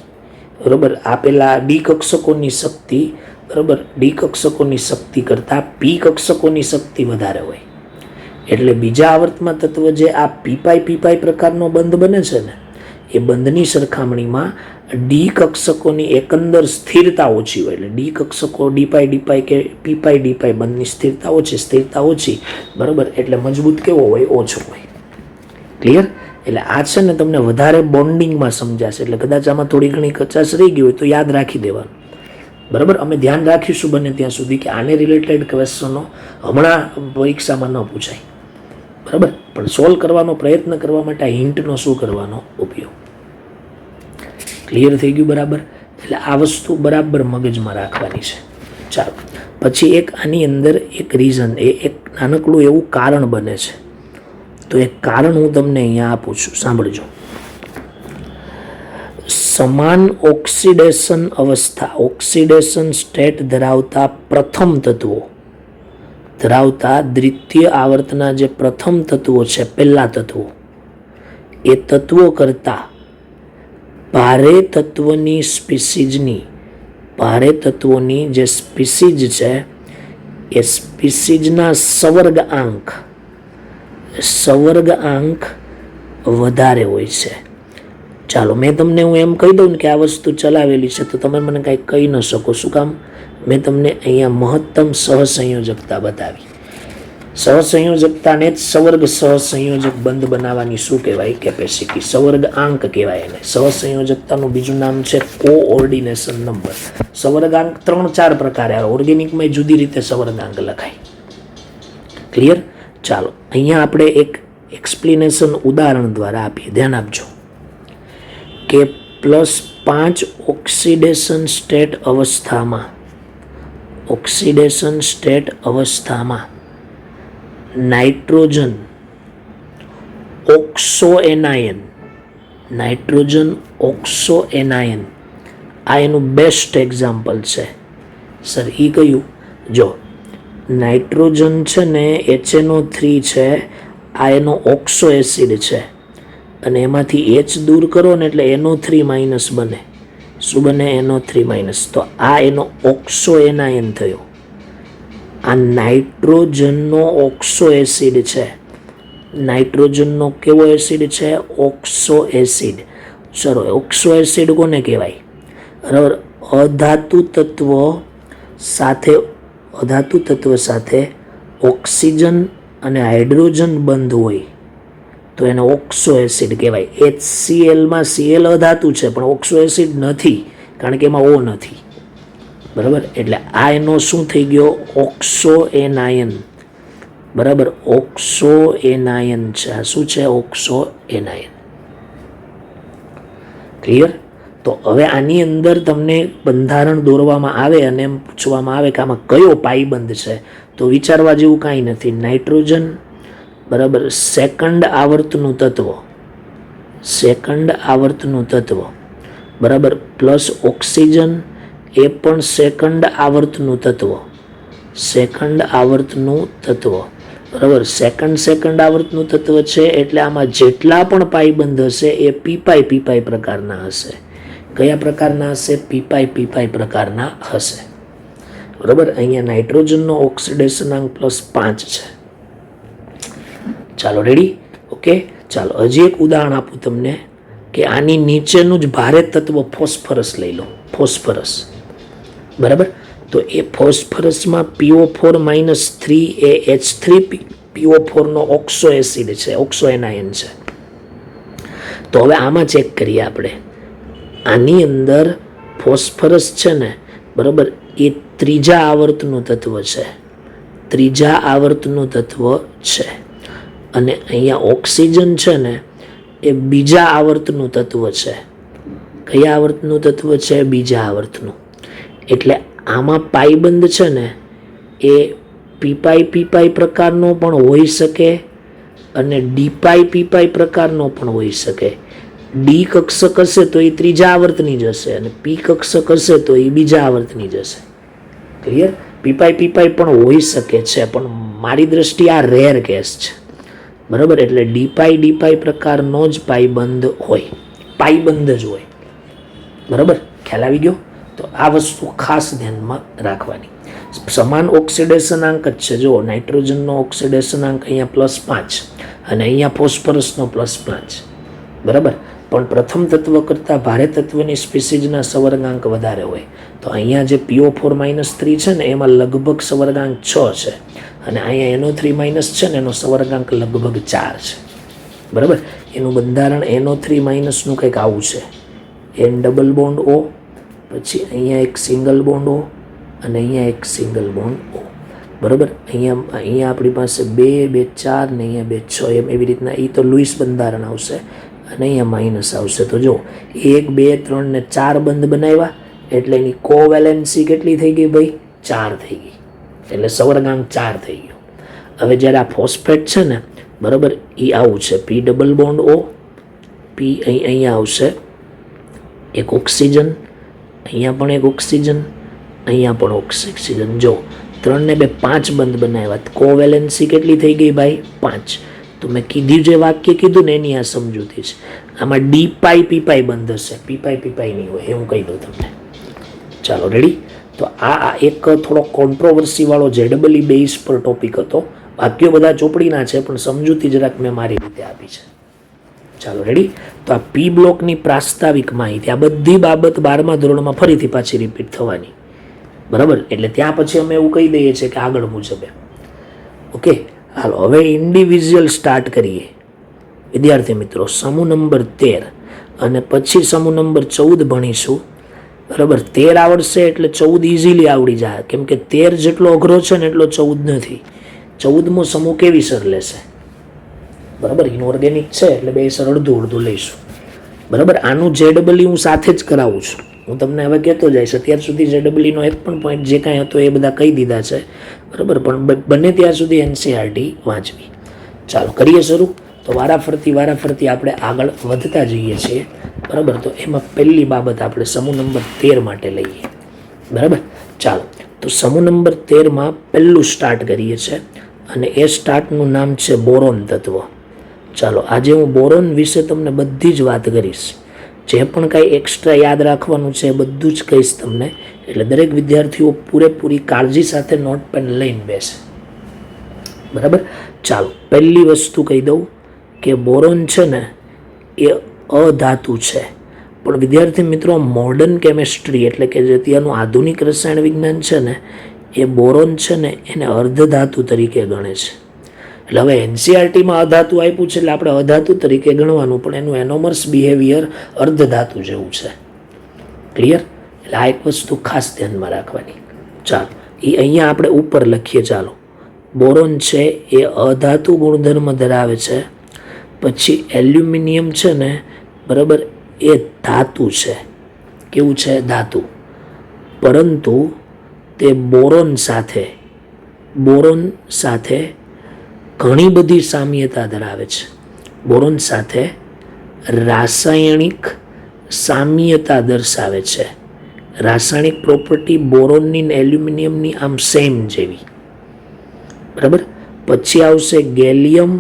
Speaker 1: બરાબર આપેલા ડી કક્ષકોની શક્તિ બરાબર ડી કક્ષકોની શક્તિ કરતાં પી કક્ષકોની શક્તિ વધારે હોય. એટલે બીજા આવર્તમાં તત્વ જે આ પી પાઈ પ્રકારનો બંધ બને છે ને એ બંધની સરખામણીમાં ડી કક્ષકોની એકંદર સ્થિરતા ઓછી હોય. એટલે ડી કક્ષકો ડી પાઈ કે પી પાઈ બંધની સ્થિરતા ઓછી બરાબર. એટલે મજબૂત કેવો હોય? ઓછો હોય. ક્લિયર? એટલે આ છે ને તમને વધારે બોન્ડિંગમાં સમજાશે. એટલે કદાચ આમાં થોડી ઘણી કચાશ રહી ગઈ હોય તો યાદ રાખી દેવાનું બરાબર. અમે ધ્યાન રાખીશું બને ત્યાં સુધી કે આને રિલેટેડ ક્વેશ્ચનો હમણાં પરીક્ષામાં ન પૂછાય બરાબર. પણ સોલ્વ કરવાનો પ્રયત્ન કરવા માટે આ હિન્ટનો શું કરવાનો? ઉપયોગ. ક્લિયર થઈ ગયું બરાબર. એટલે આ વસ્તુ બરાબર મગજમાં રાખવાની છે. ચાલો પછી એક આની અંદર એક રીઝન એક નાનકડું એવું કારણ બને છે. તો એક કારણ હું તમને અહીંયા આપું છું. સાંભળજો. સમાન ઓક્સિડેશન અવસ્થા ઓક્સિડેશન સ્ટેટ ધરાવતા પ્રથમ તત્વો ધરાવતા દ્વિતીય આવર્તના જે પ્રથમ તત્વો છે, પહેલા તત્વો, એ તત્વો કરતા ભારે તત્વોની જે સ્પીસીજ છે એ સ્પીસીજના સવર્ગ આંક વધારે હોય છે. ચાલો મેં તમને હું એમ કહી દઉં ને કે આ વસ્તુ ચલાવેલી છે તો તમે મને કાંઈ કહી ન શકો. શું કામ? મેં તમને અહીંયા મહત્તમ સહસંયોજકતા બતાવી. સહસંયોજકતાને જ સવર્ગ સહસંયોજક બંધ બનાવવાની શું કહેવાય? કેપેસિટી. સવર્ગ આંક કહેવાય એને. સહસંયોજકતાનું બીજું નામ છે કોઓર્ડિનેશન નંબર. સવર્ગાંક 3-4 પ્રકારે આવે. ઓર્ગેનિકમાં જુદી રીતે સવર્ગાંક લખાય. ક્લિયર? ચાલો અહીંયા આપણે એક એક્સપ્લેનેશન ઉદાહરણ દ્વારા આપીએ. ધ્યાન આપજો કે +5 ઓક્સિડેશન સ્ટેટ અવસ્થામાં નાઇટ્રોજન ઓક્સો એનાયન આ એનું બેસ્ટ એક્ઝામ્પલ છે. સર એ કયું? જો નાઇટ્રોજન છે ને HNO3 છે, આ એનો ઓક્સો એસિડ છે અને એમાંથી H દૂર કરો ને એટલે NO3 માઇનસ બને. શું બને? NO3 minus. તો આ એનો ઓક્સો એનાયન થયો. આ નાઇટ્રોજનનો ઓક્સો એસિડ છે. નાઇટ્રોજનનો કેવો એસિડ છે? Oxo acid. ચલો ઓક્સો એસિડ કોને કહેવાય? બરાબર. અધાતુ તત્વ સાથે ઓક્સિજન અને હાઇડ્રોજન બંધ હોય તો એને ઓક્સો એસિડ કહેવાય. HClમાં Cl અધાતુ છે પણ ઓક્સો એસિડ નથી કારણ કે એમાં O નથી બરાબર. એટલે આ એનો શું થઈ ગયો? ઓક્સો એનાયન બરાબર. ઓક્સો એનાયન છે. આ શું છે? Oxo anion. ક્લિયર? તો હવે આની અંદર તમને બંધારણ દોરવામાં આવે અને એમ પૂછવામાં આવે કે આમાં કયો પાઈબંધ છે તો વિચારવા જેવું કાંઈ નથી. નાઇટ્રોજન બરાબર સેકન્ડ આવર્તનું તત્વ બરાબર પ્લસ ઓક્સિજન એ પણ સેકન્ડ આવર્તનું તત્વ બરાબર. સેકન્ડ આવર્તનું તત્વ છે એટલે આમાં જેટલા પણ પાઈબંધ હશે એ પી પ્રકારના હશે. કયા પ્રકારના હશે? પી પ્રકારના હશે બરાબર. અહીંયા નાઇટ્રોજનનો ઓક્સિડેશનાંક +5 છે. ચાલો રેડી? ઓકે. ચાલો હજી એક ઉદાહરણ આપું તમને કે આની નીચેનું જ ભારે તત્વ ફોસ્ફરસ લઈ લો. ફોસ્ફરસ બરાબર. તો એ ફોસ્ફરસમાં PO4 - 3 એ H3PO4 નો ઓક્સો એસિડ છે, ઓક્સો એનાયન છે. તો હવે આમાં ચેક કરીએ આપણે. આની અંદર ફોસ્ફરસ છે ને બરાબર એ ત્રીજા આવર્તનું તત્વ છે અને અહીંયા ઓક્સિજન છે ને એ બીજા આવર્તનું તત્વ છે. કયા આવર્તનું તત્વ છે? બીજા આવર્તનું. એટલે આમાં પાઈબંધ છે ને એ પીપાઈ પ્રકારનો પણ હોઈ શકે અને ડીપાઈ પ્રકારનો પણ હોઈ શકે. ડી કક્ષક હશે તો એ ત્રીજા આવર્તની જશે અને પી કક્ષક હશે તો એ બીજા આવર્તની જશે. ક્લિયર? પીપાઈ પણ હોઈ શકે છે, પણ મારી દ્રષ્ટિએ આ રેર કેસ છે. બરાબર? એટલે ડીપાઈ પ્રકારનો જ પાઈબંધ હોય, પાઈબંધ જ હોય. બરાબર? ખ્યાલ આવી ગયો? તો આ વસ્તુ ખાસ ધ્યાનમાં રાખવાની. સમાન ઓક્સિડેશનાંક જ છે. જો નાઇટ્રોજનનો ઓક્સિડેશનાંક અહીંયા +5 અને અહીંયા ફોસ્ફરસનો +5. બરાબર? પણ પ્રથમ તત્વ કરતાં ભારે તત્વની સ્પીસીઝના સવર્ગાંક વધારે હોય. તો અહીંયા જે PO4-3 છે ને એમાં લગભગ સવર્ગાંક 6 છે અને અહીંયા NO3- છે ને એનો સવર્ગાંક લગભગ 4 છે. બરાબર? એનું બંધારણ NO3- કંઈક આવું છે. N ડબલ બોન્ડ O, પછી અહીંયા એક સિંગલ બોન્ડ O અને અહીંયા એક સિંગલ બોન્ડ O. બરાબર? અહીંયા આપણી પાસે 2, 2, 4 ને અહીંયા 2, 6 એમ એવી રીતના એ તો લુઈસ બંધારણ આવશે અને અહીંયા માઇનસ આવશે. તો જો 1, 2, 3 ને 4 બંધ બનાવ્યા એટલે એની કોવેલેન્સી કેટલી થઈ ગઈ ભાઈ? 4 થઈ ગઈ. એટલે સવર્ગાંક 4 થઈ ગયો. હવે જ્યારે આ ફોસ્ફેટ છે ને, બરાબર, એ આવું છે. P double bond O, P અહીંયા આવશે એક ઓક્સિજન, અહીંયા પણ એક ઓક્સિજન, અહીંયા પણ ઓક્સિજન. જો 3 ને 2 5 બંધ બનાવ્યા, કોવેલેન્સી કેટલી થઈ ગઈ ભાઈ? 5. તો મેં કીધું જે વાક્ય કીધું ને એની આ સમજૂતી છે. આમાં ડીપાઈ પીપાઈ બંધ હશે, પીપાઈ નહીં હોય, એ હું કહી દઉં તમને. ચાલો, રેડી? તો આ એક થોડો કોન્ટ્રોવર્સી વાળો ZEE બેઝ પર ટોપિક હતો. વાક્યો બધા ચોપડીના છે પણ સમજૂતી જરાક મેં મારી રીતે આપી છે. ચાલો, રેડી? તો આ પી બ્લોકની પ્રાસ્તાવિક માહિતી, આ બધી બાબત 12મા ધોરણમાં ફરીથી પાછી રિપીટ થવાની. બરાબર? એટલે ત્યાં પછી અમે એવું કહી દઈએ છીએ કે આગળ મુજબ. ઓકે, હાલો હવે ઇન્ડિવિજ્યુઅલ સ્ટાર્ટ કરીએ. વિદ્યાર્થી મિત્રો, સમૂહ નંબર 13 અને પછી સમૂહ નંબર 14 ભણીશું. બરાબર? 13 આવડશે એટલે 14 ઇઝીલી આવડી જાય, કેમ કે 13 જેટલો અઘરો છે ને એટલો 14 નથી. 14મો સમૂહ કેવી સર લેશે? બરાબર? ઇનઓર્ગેનિક છે એટલે બે સર અડધું લઈશું. બરાબર? આનું ZEE હું સાથે જ કરાવું છું. હું તમને હવે કહેતો જઈશ. અત્યાર સુધી ZEE એક પણ પોઈન્ટ જે કાંઈ હતો એ બધા કહી દીધા છે. બરાબર? પણ બને ત્યાં સુધી NCERT વાંચવી. ચાલો, કરીએ શરૂ. તો વારાફરતી આપણે આગળ વધતા જઈએ છીએ. બરાબર? તો એમાં પહેલી બાબત આપણે સમૂહ નંબર 13 માટે લઈએ. બરાબર? ચાલો, તો સમૂહ નંબર 13માં પહેલું સ્ટાર્ટ કરીએ છીએ અને એ સ્ટાર્ટનું નામ છે બોરોન તત્વ. ચાલો, આજે હું બોરોન વિશે તમને બધી જ વાત કરીશ. જે પણ કાંઈ એક્સ્ટ્રા યાદ રાખવાનું છે એ બધું જ કહીશ તમને. એટલે દરેક વિદ્યાર્થીઓ પૂરેપૂરી કાળજી સાથે નોટ પેન લઈને બેસે. બરાબર? ચાલો, પહેલી વસ્તુ કહી દઉં કે બોરોન છે ને એ અધાતુ છે. પણ વિદ્યાર્થી મિત્રો, મોડર્ન કેમેસ્ટ્રી એટલે કે જે અત્યારનું આધુનિક રસાયણ વિજ્ઞાન છે ને એ બોરોન છે ને એને અર્ધધાતુ તરીકે ગણે છે. એટલે હવે NCERTમાં અધાતુ આપ્યું છે એટલે આપણે અધાતુ તરીકે ગણવાનું, પણ એનું એનોમર્સ બિહેવિયર અર્ધધાતુ જેવું છે. ક્લિયર? એટલે આ એક વસ્તુ ખાસ ધ્યાનમાં રાખવાની. ચાલો, એ અહીંયા આપણે ઉપર લખીએ. ચાલો, બોરોન છે એ અધાતુ ગુણધર્મ ધરાવે છે. પછી એલ્યુમિનિયમ છે ને, બરાબર, એ ધાતુ છે. કેવું છે? ધાતુ. પરંતુ તે બોરોન સાથે ઘણી બધી સામ્યતા ધરાવે છે. બોરોન સાથે રાસાયણિક સામ્યતા દર્શાવે છે. રાસાયણિક પ્રોપર્ટી બોરોનની ને એલ્યુમિનિયમની આમ સેમ જેવી. બરાબર? પછી આવશે ગેલિયમ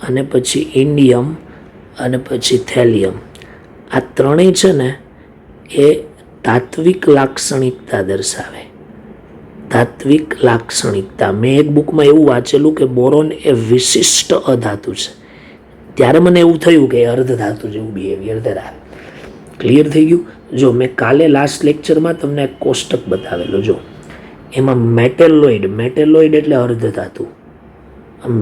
Speaker 1: અને પછી ઇન્ડિયમ અને પછી થેલિયમ. આ ત્રણેય છે ને એ તાત્વિક લાક્ષણિકતા દર્શાવે. તાત્વિક લાક્ષણિકતા. મેં એક બુકમાં એવું વાંચેલું કે બોરોન એ વિશિષ્ટ અધાતુ છે. ત્યારે મને એવું થયું કે અર્ધધાતુ જેવું બિહેવિયર ધરાવે. ક્લિયર થઈ ગયું? જો મેં કાલે લાસ્ટ લેક્ચરમાં તમને એક કોષ્ટક બતાવેલું. જો એમાં મેટેલોઇડ એટલે અર્ધધાતુ.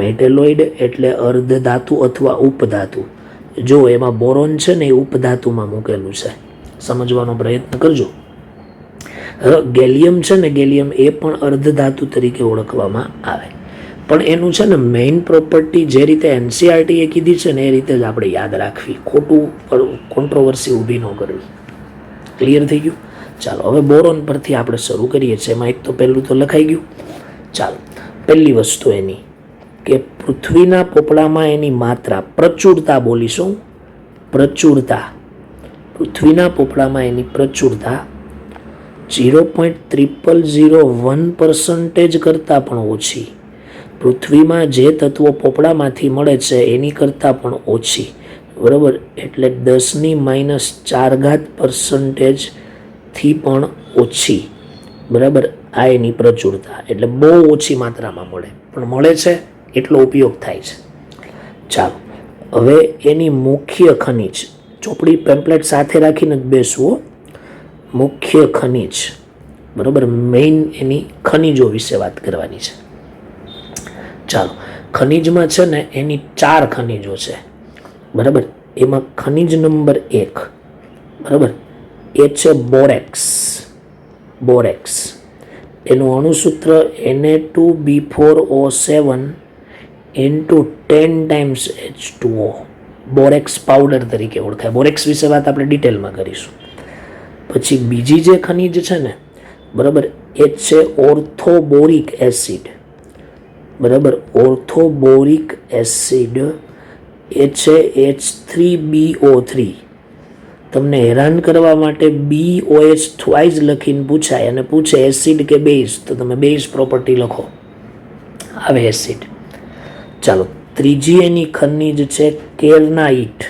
Speaker 1: મેટેલોઇડ એટલે અર્ધધાતુ અથવા ઉપધાતુ. જો એમાં બોરોન છે ને એ ઉપધાતુમાં મૂકેલું છે. સમજવાનો પ્રયત્ન કરજો. ગેલિયમ છે ને, ગેલિયમ એ પણ અર્ધધાતુ તરીકે ઓળખવામાં આવે. પણ એનું છે ને મેઇન પ્રોપર્ટી જે રીતે NCERT એ કીધી છે ને એ રીતે જ આપણે યાદ રાખવી. ખોટું કોન્ટ્રોવર્સી ઊભી ન કરવી. ક્લિયર થઈ ગયું? ચાલો હવે બોરોન પરથી આપણે શરૂ કરીએ છીએ. એમાં એક તો પહેલું તો લખાઈ ગયું. ચાલો, પહેલી વસ્તુ એની કે પૃથ્વીના પોપડામાં એની માત્રા પ્રચુરતા બોલીશું. પ્રચુરતા, પૃથ્વીના પોપડામાં એની પ્રચુરતા 0.0001% કરતાં પણ ઓછી. પૃથ્વીમાં જે તત્વો પોપડામાંથી મળે છે એની કરતાં પણ ઓછી. બરાબર, એટલે 10⁴% પણ ઓછી. બરાબર, આ એની પ્રચુરતા, એટલે બહુ ઓછી માત્રામાં મળે, પણ મળે છે એટલો ઉપયોગ થાય છે. ચાલો, હવે એની મુખ્ય ખનિજ, ચોપડી પેમ્પલેટ સાથે રાખીને જ બેસવું. મુખ્ય ખનિજ, બરાબર, મેઇન એની ખનિજો વિશે વાત કરવાની છે. ચાલો, ખનિજમાં છે ને એની 4 ખનિજો છે. બરાબર, એમાં ખનિજ નંબર 1, બરાબર, એ છે બોરેક્સ. બોરેક્સ, એનું અણુસૂત્ર Na2B4O7 × 10 times H2O. Borax powder તરીકે ઓળખાય. બોરેક્સ વિશે વાત આપણે ડિટેલમાં કરીશું. પછી બીજી જે ખનિજ છે ને, બરાબર, એ છે ઓર્થોબોરિક એસિડ. બરાબર, ઓર્થોબોરિક એસિડ એ છે H3BO3. તમને હેરાન કરવા માટે BOH ટ્વાઇસ લખીને પૂછાય અને પૂછે એસિડ કે બેઝ, તો તમે બેઝ પ્રોપર્ટી લખો, આવે એસિડ. ચાલો, ત્રીજી એની ખનિજ છે કેર્નાઇટ.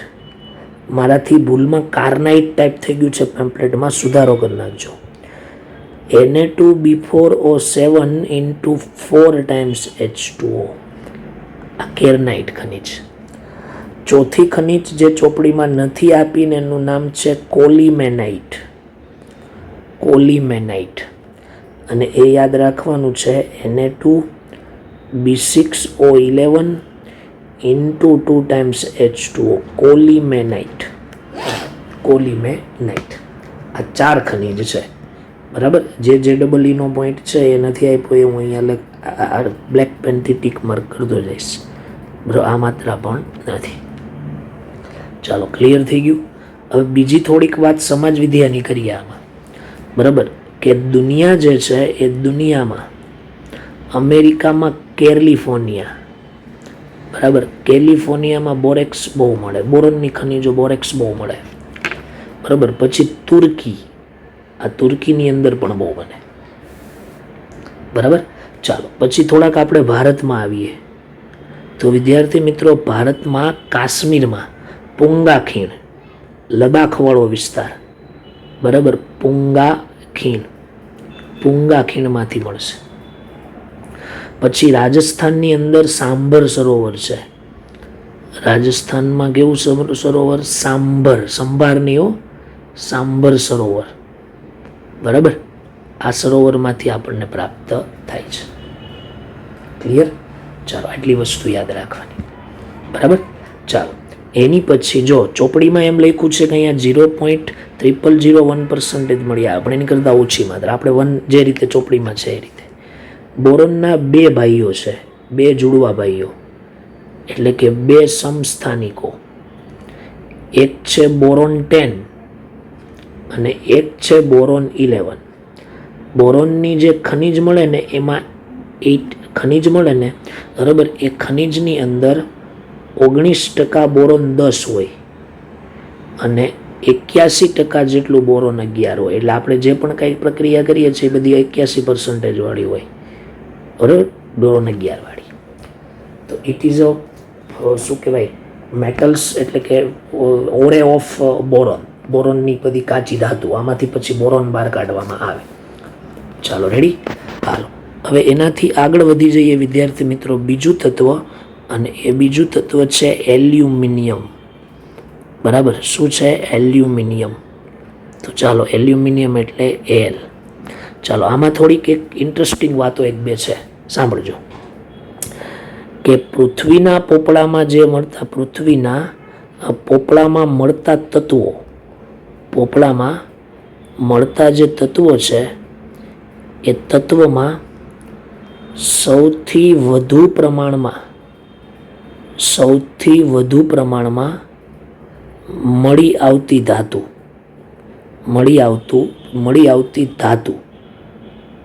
Speaker 1: મારાથી ભૂલમાં કાર્નાઇટ ટાઈપ થઈ ગયું છે પેમ્પલેટમાં, સુધારો કરી નાખજો. Na2B4O7 × 4 times H2O. આ કેર્નાઇટ ખનિજ. ચોથી ખનિજ જે ચોપડીમાં નથી આપીને એનું નામ છે કોલિમેનાઇટ. કોલિમેનાઇટ, અને એ યાદ રાખવાનું છે Na2B6O11 × 2 ટાઈમ્સ H2O. કોલિમેનાઇટ. કોલિમેનાઇટ, આ 4 ખનિજ છે. બરાબર, જે નો પોઈન્ટ છે એ નથી આપ્યો એ હું અહીંયા બ્લેક પેનથી ટીક માર્ક કરતો જઈશ. બરાબર, આ માત્રા પણ નથી. ચાલો, ક્લિયર થઈ ગયું? હવે બીજી થોડીક વાત સમાજ વિદ્યાની કરીએ આમાં. બરાબર, કે દુનિયા જે છે એ દુનિયામાં અમેરિકામાં કેલિફોર્નિયા, બરાબર, કેલિફોર્નિયામાં બોરેક્સ બહુ મળે. બોરોનની ખનિજો બોરેક્સ બહુ મળે. બરાબર, પછી તુર્કી, આ તુર્કીની અંદર પણ બહુ બને. બરાબર, ચાલો પછી થોડાક આપણે ભારતમાં આવીએ. તો વિદ્યાર્થી મિત્રો, ભારતમાં કાશ્મીરમાં પુંગા ખીણ, લદાખવાળો વિસ્તાર, બરાબર, પુંગા ખીણમાંથી મળશે. પછી રાજસ્થાનની અંદર સાંભર સરોવર છે. રાજસ્થાનમાં કેવું સરોવર? સાંભર, સંભારનીઓ, સાંભર સરોવર. બરાબર, આ સરોવરમાંથી આપણને પ્રાપ્ત થાય છે. ક્લિયર? ચાલો, આટલી વસ્તુ યાદ રાખવાની. બરાબર, ચાલો એની પછી જો ચોપડીમાં એમ લખ્યું છે કે અહીંયા 0.0001% મળ્યા, આપણે એની કરતાં ઓછી માત્રા. આપણે 1 જે રીતે ચોપડીમાં છે એ રીતે. બોરોનના 2 ભાઈઓ છે, 2 જુડવા ભાઈઓ, એટલે કે 2 સમસ્થાનિકો. એક છે બોરોન 10 અને એક છે બોરોન 11. બોરોનની જે ખનિજ મળે ને એમાં 8 ખનિજ મળે ને, બરાબર, એ ખનિજની અંદર 19% બોરોન 10 હોય અને 81% જેટલું બોરોન 11 હોય. એટલે આપણે જે પણ કંઈ પ્રક્રિયા કરીએ છીએ એ બધી 81% વાળી હોય. બરાબર, બોરોન 11 વાળી. તો ઇટ ઇઝ શું કહેવાય, મેટલ્સ, એટલે કે ઓરે ઓફ બોરોન. બોરોનની બધી કાચી ધાતુ, આમાંથી પછી બોરોન બહાર કાઢવામાં આવે. ચાલો, રેડી? હાલો, હવે એનાથી આગળ વધી જઈએ વિદ્યાર્થી મિત્રો. બીજું તત્વ, અને એ બીજું તત્વ છે એલ્યુમિનિયમ. બરાબર, શું છે? એલ્યુમિનિયમ. તો ચાલો, એલ્યુમિનિયમ એટલે એલ. ચાલો, આમાં થોડીક એક ઇન્ટરેસ્ટિંગ વાતો 1-2 છે, સાંભળજો. કે પૃથ્વીના પોપડામાં જે મળતા, પૃથ્વીના પોપડામાં મળતા તત્વો, પોપડામાં મળતા જે તત્વો છે એ તત્વમાં સૌથી વધુ પ્રમાણમાં મળી આવતી ધાતુ, મળી આવતી ધાતુ,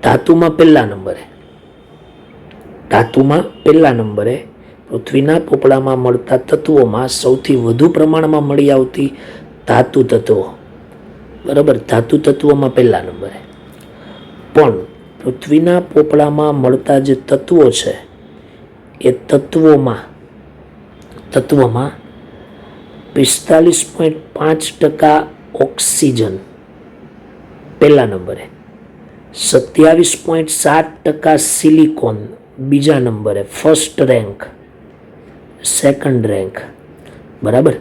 Speaker 1: ધાતુમાં પહેલા નંબરે પૃથ્વીના પોપડામાં મળતા તત્વોમાં સૌથી વધુ પ્રમાણમાં મળી આવતી ધાતુ તત્વો, બરાબર, ધાતુ તત્વોમાં પહેલા નંબરે. પણ પૃથ્વીના પોપડામાં મળતા જે તત્વો છે એ તત્વોમાં 45.5% ઓક્સિજન પહેલા નંબરે, 27.7% સિલિકોન બીજા નંબરે, ફર્સ્ટ રેન્ક, સેકન્ડ રેન્ક, બરાબર.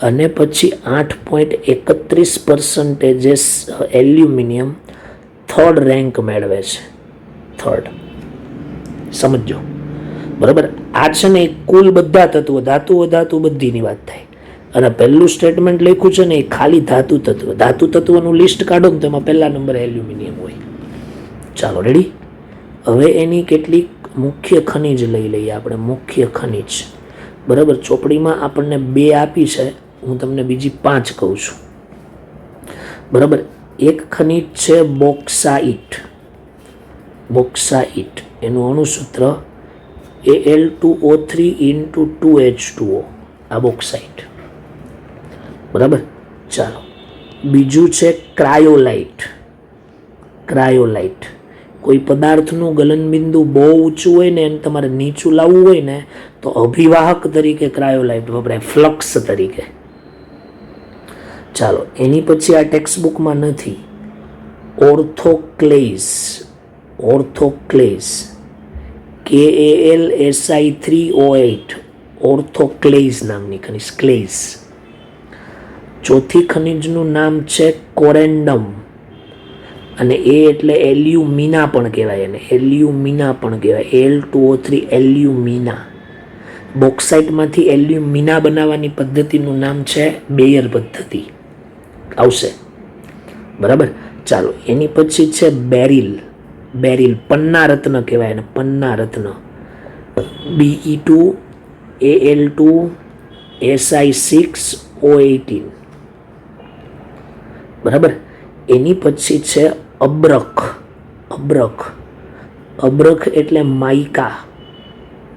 Speaker 1: અને પછી 8.31% એલ્યુમિનિયમ થર્ડ રેન્ક મેળવે છે, થર્ડ. સમજો, બરાબર. આ છે ને કુલ બધા તત્વો, ધાતુ બધીની વાત થાય. અને પહેલું સ્ટેટમેન્ટ લખ્યું છે ને એ ખાલી ધાતુ તત્વનું લિસ્ટ કાઢો ને તો એમાં પહેલા નંબરે એલ્યુમિનિયમ હોય. ચાલો, રેડી. હવે એની કેટલીક મુખ્ય ખનિજ લઈ લઈએ આપણે. મુખ્ય ખનિજ, બરાબર. ચોપડીમાં આપણને 2 આપી છે, હું તમને બીજી 5 કહું છું, બરાબર. એક ખનિજ છે બોક્સાઇટ. એનું અણુસૂત્ર Al2O3 આ બોક્સાઇટ, બરાબર. ચાલો, બીજું છે ક્રાયોલાઇટ. કોઈ પદાર્થનું ગલનબિંદુ બહુ ઊંચું હોય ને એને તમારે નીચું લાવવું હોય ને તો અભિવાહક તરીકે ક્રાયોલાઇટ વપરાય, ફ્લક્સ તરીકે. ચાલો, એની પછી આ ટેક્સ્ટ બુકમાં નથી, ઓર્થોક્લેઇઝ, KALSI3O8, ઓર્થોક્લેઇઝ નામની ખનિજ, ક્લેઇઝ. ચોથી ખનિજનું નામ છે કોરેન્ડમ, અને એ એટલે એલ્યુમિના પણ કહેવાય, Al2O3 એલ્યુમિના. બોક્સાઇટમાંથી એલ્યુમિના બનાવવાની પદ્ધતિનું નામ છે બેયર પદ્ધતિ, આવશે, બરાબર. ચાલો, એની પછી છે બેરિલ, પન્ના રત્ન કહેવાય એને, પન્ના રત્ન, Be2Al2Si6O18, બરાબર. એની પછી છે અબ્રક એટલે માઇકા,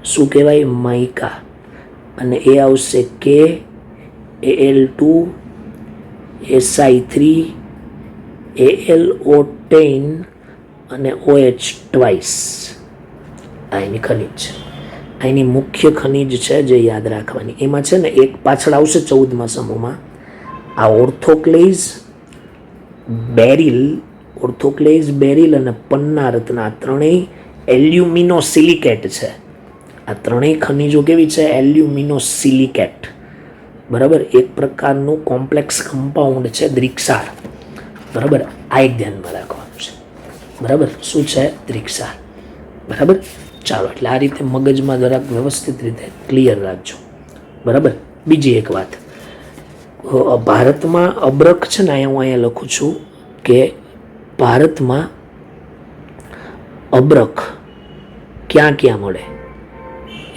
Speaker 1: શું કહેવાય, માઇકા. અને એ આવશે KAL2Si3AlO10 અને OH ટ્વાઇસ. આ એની ખનિજ છે, આ એની મુખ્ય ખનિજ છે જે યાદ રાખવાની. એમાં છે ને એક પાછળ આવશે 14મા સમૂહમાં, આ ઓર્થોક્લેઇઝ, બેરિલ અને પન્ના રત્ન, આ ત્રણેય એલ્યુમિનોસિલિકેટ છે. આ ત્રણેય ખનિજો કેવી છે, એલ્યુમિનોસિલિકેટ, બરાબર. એક પ્રકારનું કોમ્પ્લેક્સ કમ્પાઉન્ડ છે, દ્રિક્ષાર, બરાબર. આ એક ધ્યાનમાં રાખવાનું છે, બરાબર. શું છે, દ્રિક્ષાર, બરાબર. ચાલો, એટલે આ રીતે મગજમાં જરાક વ્યવસ્થિત રીતે ક્લિયર રાખજો, બરાબર. બીજી એક વાત, ભારતમાં અબ્રક છે ને, હું અહીંયા લખું છું કે ભારતમાં અબ્રક ક્યાં મળે.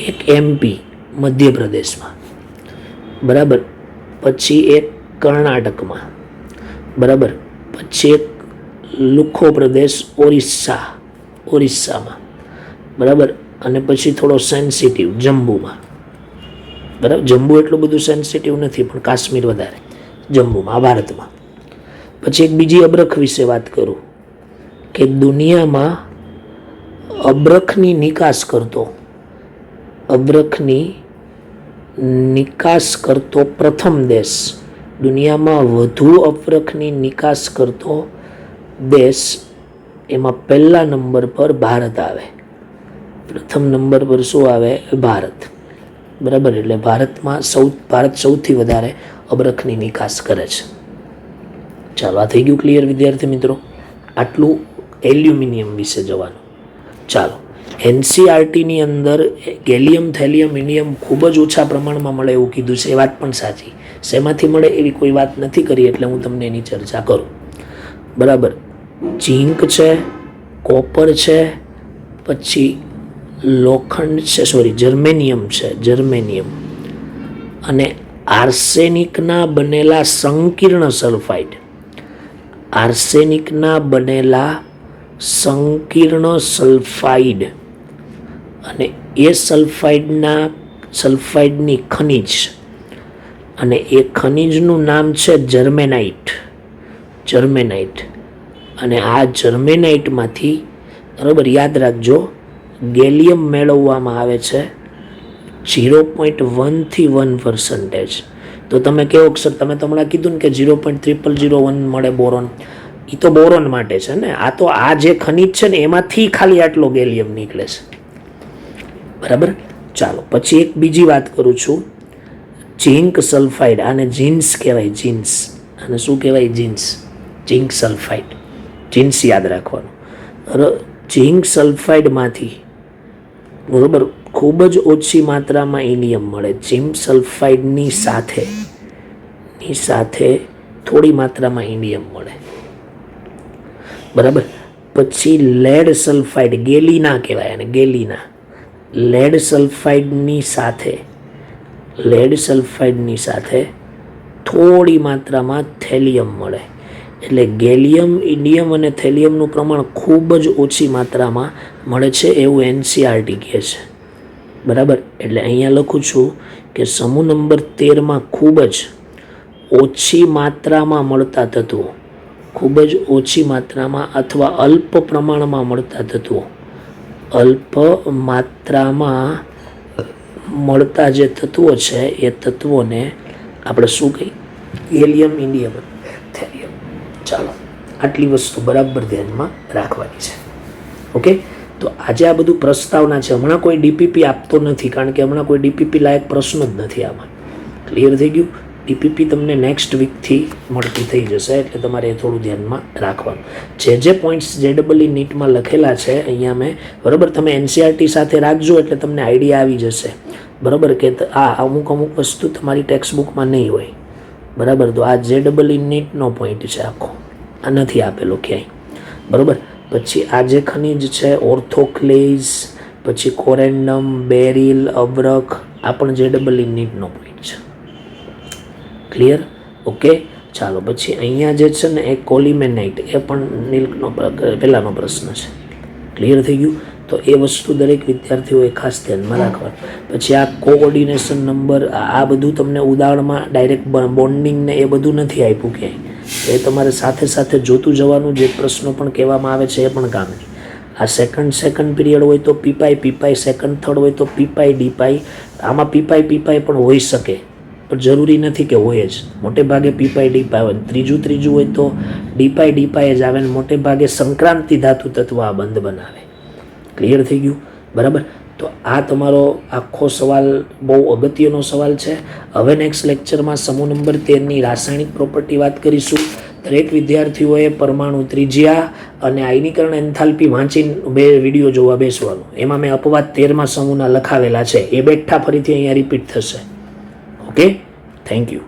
Speaker 1: એક MP મધ્યપ્રદેશમાં, બરાબર. પછી એક કર્ણાટકમાં, બરાબર. પછી એક લુખો પ્રદેશ ઓરિસ્સામાં, બરાબર. અને પછી થોડો સેન્સિટિવ જમ્મુમાં, બરાબર. જમ્મુ એટલું બધું સેન્સિટિવ નથી, પણ કાશ્મીર વધારે, જમ્મુમાં, ભારતમાં. પછી એક બીજી અબ્રખ વિશે વાત કરું કે દુનિયામાં અબ્રખની નિકાસ કરતો પ્રથમ દેશ, દુનિયામાં વધુ અબ્રખની નિકાસ કરતો દેશ, એમાં પહેલા નંબર પર ભારત આવે. પ્રથમ નંબર પર શું આવે, ભારત, બરાબર. એટલે ભારત સૌથી વધારે અબ્રખની નિકાસ કરે છે. ચાલો, આ થઈ ગયું ક્લિયર વિદ્યાર્થી મિત્રો. આટલું એલ્યુમિનિયમ વિશે જવાનું. ચાલો, NCERTની અંદર ગેલિયમ, થેલિયમ, ઇન્ડિયમ ખૂબ જ ઓછા પ્રમાણમાં મળે એવું કીધું છે. એ વાત પણ સાચી, શેમાંથી મળે એવી કોઈ વાત નથી કરી, એટલે હું તમને એની ચર્ચા કરું, બરાબર. ઝીંક છે, કોપર છે, પછી લોખંડ છે, જર્મેનિયમ છે, અને આર્સેનિકના બનેલા સંકીર્ણ સલ્ફાઇડ, આર્સેનિકના બનેલા સંકીર્ણ સલ્ફાઇડ અને એ સલ્ફાઇડની ખનિજ, અને એ ખનિજનું નામ છે જર્મેનાઇટ. અને આ જર્મેનાઇટમાંથી બરાબર યાદ રાખજો ગેલિયમ મેળવવામાં આવે છે 0.1 થી 1%. તો તમે કેવો સર, તમે તો હમણાં કીધું ને કે 0.0001 મળે બોરોન, એ તો બોરોન માટે છે ને. આ તો આ જે ખનિજ છે ને એમાંથી ખાલી આટલો ગેલિયમ નીકળે છે. બરાબર. ચાલો પછી એક બીજી વાત કરું છું, ઝિંક સલ્ફાઇડ. આને જીન્સ કહેવાય, જીન્સ. આને શું કહેવાય? જીન્સ. ઝિંક સલ્ફાઇડ, જીન્સ યાદ રાખવાનું. ઝિંક સલ્ફાઇડમાંથી બરાબર ખૂબ જ ઓછી માત્રામાં ઇલિયમ મળે. ઝિંક સલ્ફાઇડની સાથે થોડી માત્રામાં ઇલિયમ મળે. બરાબર. પછી લેડ સલ્ફાઇડ, ગેલિના કહેવાય અને ગેલિના. લેડ સલ્ફાઇડની સાથે થોડી માત્રામાં થેલિયમ મળે. એટલે ગેલિયમ, ઇન્ડિયમ અને થેલિયમનું પ્રમાણ ખૂબ જ ઓછી માત્રામાં મળે છે એવું એનસીઆરટી કહે છે. બરાબર. એટલે અહીંયા લખું છું કે સમૂહ નંબર 13માં ખૂબ જ ઓછી માત્રામાં મળતા તત્વો, ખૂબ જ ઓછી માત્રામાં અથવા અલ્પ પ્રમાણમાં મળતા તત્વો, અલ્પ માત્રામાં મળતા જે તત્વો છે એ તત્વોને આપણે શું કહીએ? Gallium, indium, thallium. ચાલો, આટલી વસ્તુ બરાબર ધ્યાનમાં રાખવાની છે. ઓકે. તો આજે આ બધું પ્રસ્તાવના છે. હમણાં કોઈ ડીપીપી આપતો નથી, કારણ કે હમણાં કોઈ ડીપીપી લાયક પ્રશ્નો જ નથી આમાં. ક્લિયર થઈ ગયું? ડીપીપી તમને નેક્સ્ટ વીકથી મળતી થઈ જશે, એટલે તમારે એ થોડું ધ્યાનમાં રાખવાનું. જે પોઈન્ટ્સ JEE નીટમાં લખેલા છે અહીંયા મેં, બરાબર, તમે એનસીઆરટી સાથે રાખજો એટલે તમને આઈડિયા આવી જશે. બરાબર, કે આ અમુક વસ્તુ તમારી ટેક્સ્ટ બુકમાં નહીં હોય. બરાબર. તો આ JEE નીટનો પોઈન્ટ છે આખો, આ નથી આપેલો ક્યાંય. બરાબર. પછી આ જે ખનિજ છે ઓર્થોક્લેઇઝ, પછી કોરેન્ડમ, બેરિલ, અબ્રક, આ પણ JEE નીટનો પોઈન્ટ છે. ક્લિયર? ઓકે. ચાલો પછી અહીંયા જે છે ને એ કોલિમેનાઇટ, એ પણ નીલનો પહેલાંનો પ્રશ્ન છે. ક્લિયર થઈ ગયું? તો એ વસ્તુ દરેક વિદ્યાર્થીઓએ ખાસ ધ્યાનમાં રાખવાનું. પછી આ કોઓર્ડિનેશન નંબર, આ બધું તમને ઉદાહરણમાં ડાયરેક્ટ બોન્ડિંગ ને એ બધું નથી આપ્યું ક્યાંય. એ તમારે સાથે સાથે જોતું જવાનું. જે પ્રશ્નો પણ કહેવામાં આવે છે એ પણ કામની. આ સેકન્ડ પીરિયડ હોય તો પીપાઈ, સેકન્ડ થર્ડ હોય તો પીપાઈ, ડીપાઈ. આમાં પીપાઈ પણ હોઈ શકે, પણ જરૂરી નથી કે હોય જ. મોટે ભાગે પીપાઈ, ડીપાઈ હોય. ત્રીજું હોય તો ડીપાઈ જ આવે ને મોટે ભાગે સંક્રાંતિ ધાતુ તત્વ આ બંધ બનાવે. ક્લિયર થઈ ગયું? બરાબર. તો આ તમારો આખો સવાલ બહુ અગત્યનો સવાલ છે. હવે નેક્સ્ટ લેક્ચરમાં સમૂહ નંબર 13ની રાસાયણિક પ્રોપર્ટી વાત કરીશું. દરેક વિદ્યાર્થીઓએ પરમાણુ ત્રિજ્યા અને આયનીકરણ એન્થાલ્પી વાંચીને 2 વિડીયો જોવા બેસવાનું. એમાં મેં અપવાદ 13મા સમૂહના લખાવેલા છે, એ બેઠા ફરીથી અહીંયા રિપીટ થશે. ઓકે. Thank you.